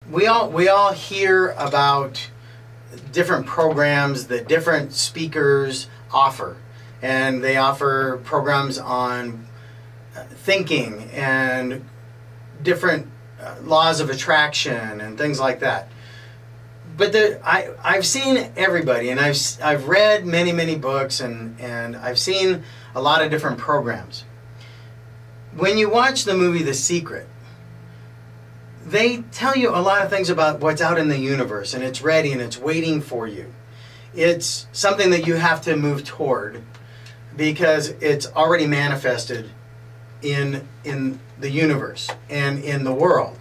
we all hear about different programs that different speakers offer, and they offer programs on thinking and different laws of attraction and things like that. But I've seen everybody, and I've read many books, and I've seen a lot of different programs. When you watch the movie The Secret, they tell you a lot of things about what's out in the universe, and it's ready and it's waiting for you. It's something that you have to move toward because it's already manifested in the universe and in the world.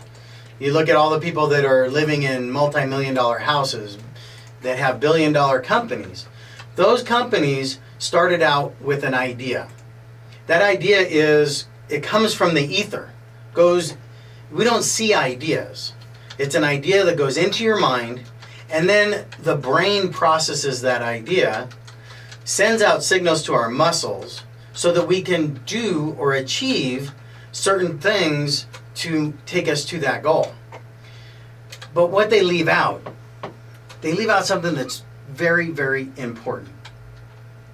You look at all the people that are living in multi-million-dollar houses that have billion-dollar companies. Those companies started out with an idea. That idea it comes from the ether. We don't see ideas. It's an idea that goes into your mind, and then the brain processes that idea, sends out signals to our muscles so that we can do or achieve certain things to take us to that goal. But what they leave out something that's very, very important.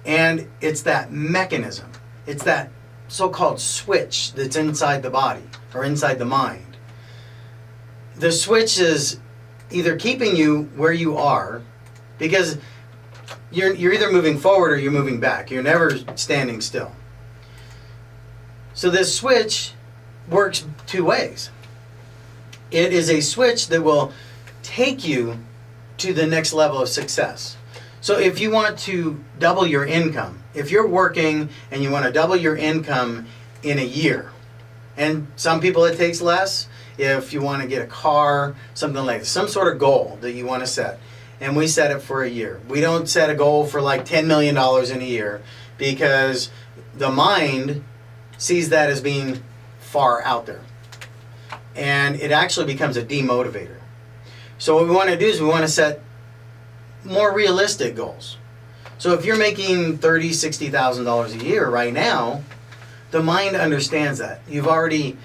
And it's that mechanism. It's that so-called switch that's inside the body or inside the mind. The switch is either keeping you where you are, because you're either moving forward or you're moving back. You're never standing still. So this switch works two ways. It is a switch that will take you to the next level of success. So if you want to double your income, if you're working and you want to double your income in a year, and some people it takes less, if you want to get a car, something like that, some sort of goal that you want to set, and we set it for a year. We don't set a goal for like $10 million in a year, because the mind sees that as being far out there. And it actually becomes a demotivator. So what we want to do is we want to set more realistic goals. So if you're making $30,000, $60,000 a year right now, the mind understands that. You've already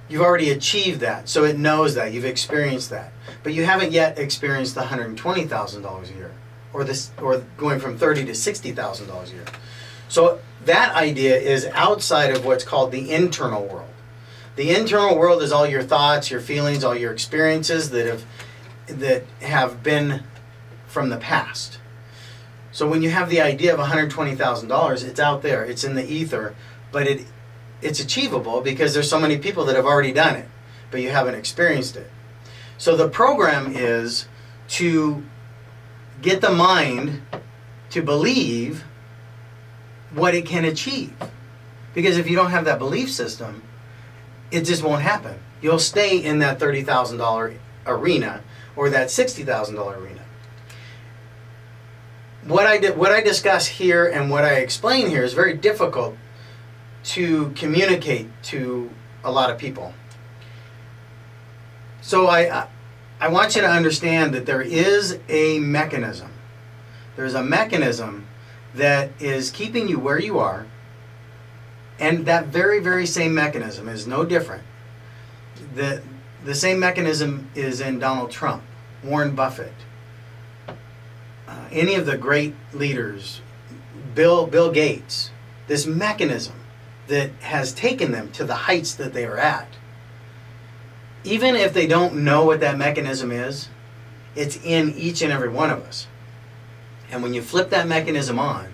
achieved that, so it knows that. You've experienced that. But you haven't yet experienced the $120,000 a year, or going from $30,000 to $60,000 a year. So that idea is outside of what's called the internal world. The internal world is all your thoughts, your feelings, all your experiences that have been from the past. So when you have the idea of $120,000, it's out there, it's in the ether, but it's achievable because there's so many people that have already done it, but you haven't experienced it. So the program is to get the mind to believe what it can achieve. Because if you don't have that belief system, it just won't happen. You'll stay in that $30,000 arena or that $60,000 arena. What I discuss here and what I explain here is very difficult to communicate to a lot of people. So I want you to understand that there is a mechanism. There's a mechanism that is keeping you where you are, and that very, very same mechanism is no different. The same mechanism is in Donald Trump, Warren Buffett, any of the great leaders, Bill Gates. This mechanism that has taken them to the heights that they are at. Even if they don't know what that mechanism is, it's in each and every one of us. And when you flip that mechanism on,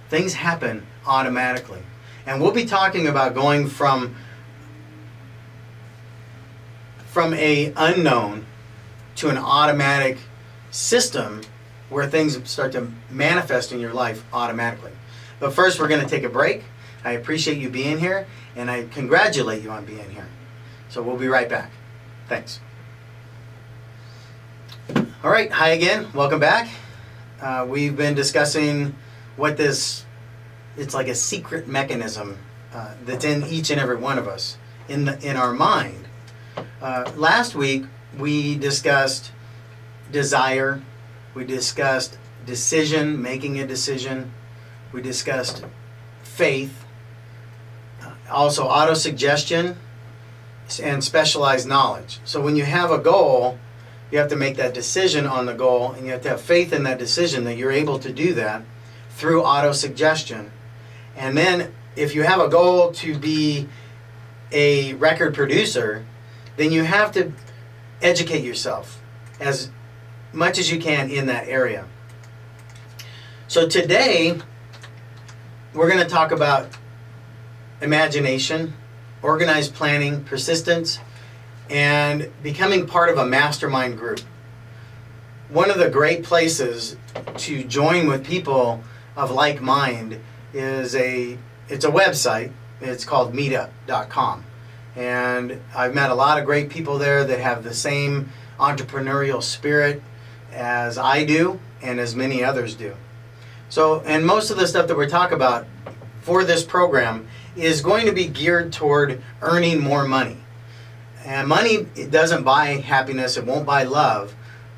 things happen automatically. And we'll be talking about going from a unknown to an automatic system where things start to manifest in your life automatically. But first, we're going to take a break. I appreciate you being here, and I congratulate you on being here. So we'll be right back. Thanks. All right, hi again. Welcome back. We've been discussing what it's like a secret mechanism that's in each and every one of us, in our mind. Last week, we discussed desire. We discussed decision, making a decision. We discussed faith. Also autosuggestion and specialized knowledge. So when you have a goal, You have to make that decision on the goal, and you have to have faith in that decision that you're able to do that through auto-suggestion. And then if you have a goal to be a record producer, then you have to educate yourself as much as you can in that area. So today, we're going to talk about imagination, organized planning, persistence, and becoming part of a mastermind group. One of the great places to join with people of like mind is it's a website. It's called meetup.com. And I've met a lot of great people there that have the same entrepreneurial spirit as I do and as many others do. So, and most of the stuff that we're talking about for this program is going to be geared toward earning more money. And money, it doesn't buy happiness, it won't buy love,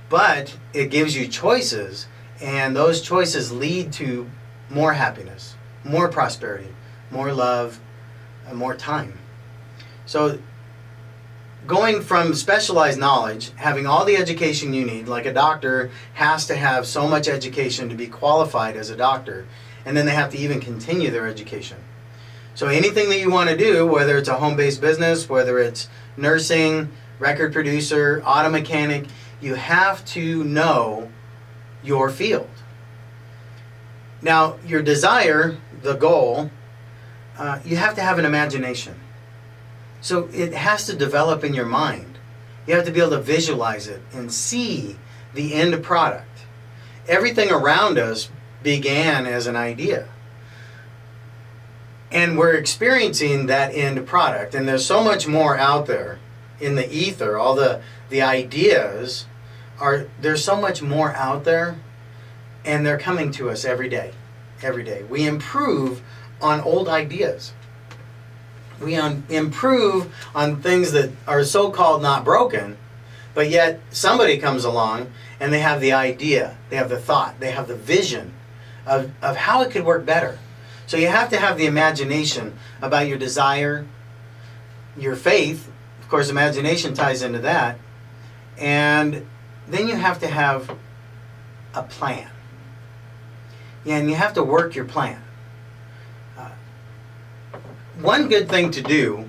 but it gives you choices, and those choices lead to more happiness, more prosperity, more love, and more time. So going from specialized knowledge, having all the education you need, like a doctor has to have so much education to be qualified as a doctor, and then they have to even continue their education. So anything that you want to do, whether it's a home-based business, whether it's nursing, record producer, auto mechanic, you have to know your field. Now, your desire, the goal, you have to have an imagination. So it has to develop in your mind. You have to be able to visualize it and see the end product. Everything around us began as an idea. And we're experiencing that end product. And there's so much more out there in the ether. All the ideas there's so much more out there, and they're coming to us every day. Every day. We improve on old ideas. We improve on things that are so-called not broken, but yet somebody comes along and they have the idea, they have the thought, they have the vision of how it could work better. So you have to have the imagination about your desire, your faith. Of course, imagination ties into that. And then you have to have a plan. Yeah, and you have to work your plan. One good thing to do,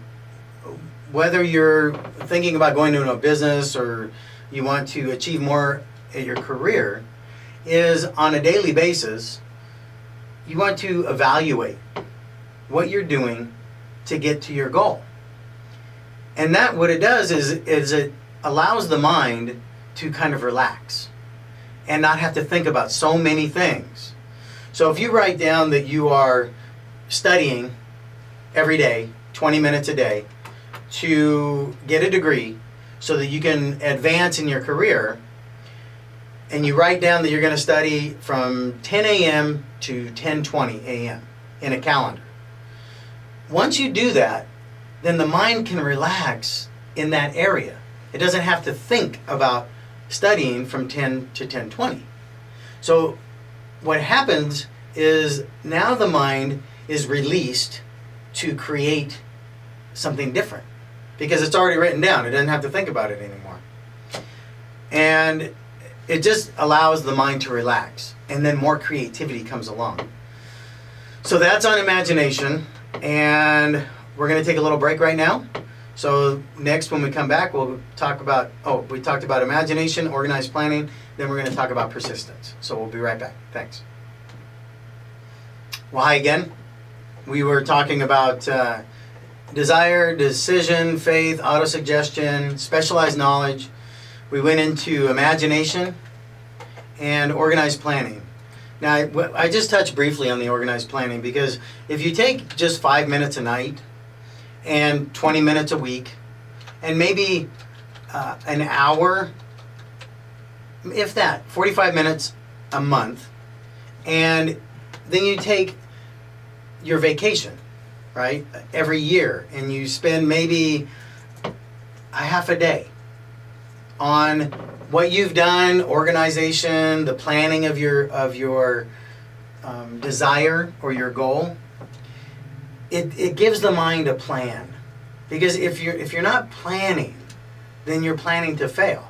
whether you're thinking about going into a business or you want to achieve more in your career, is on a daily basis, you want to evaluate what you're doing to get to your goal. And that, what it does is it allows the mind to kind of relax and not have to think about so many things. So if you write down that you are studying every day, 20 minutes a day, to get a degree so that you can advance in your career, and you write down that you're going to study from 10 a.m. to 10:20 a.m. in a calendar. Once you do that, then the mind can relax in that area. It doesn't have to think about studying from 10 to 10:20. So what happens is now the mind is released to create something different because it's already written down. It doesn't have to think about it anymore. And it just allows the mind to relax, and then more creativity comes along. So that's on imagination, and we're going to take a little break right now. So next, when we come back, we'll talk about, we talked about imagination, organized planning, then we're going to talk about persistence. So we'll be right back. Thanks. Well, hi again. We were talking about desire, decision, faith, autosuggestion, specialized knowledge. We went into imagination and organized planning. Now, I just touched briefly on the organized planning because if you take just 5 minutes a night and 20 minutes a week and maybe an hour, if that, 45 minutes a month, and then you take your vacation, right, every year, and you spend maybe a half a day on what you've done, organization, the planning of your desire or your goal. It gives the mind a plan, because if you're not planning, then you're planning to fail.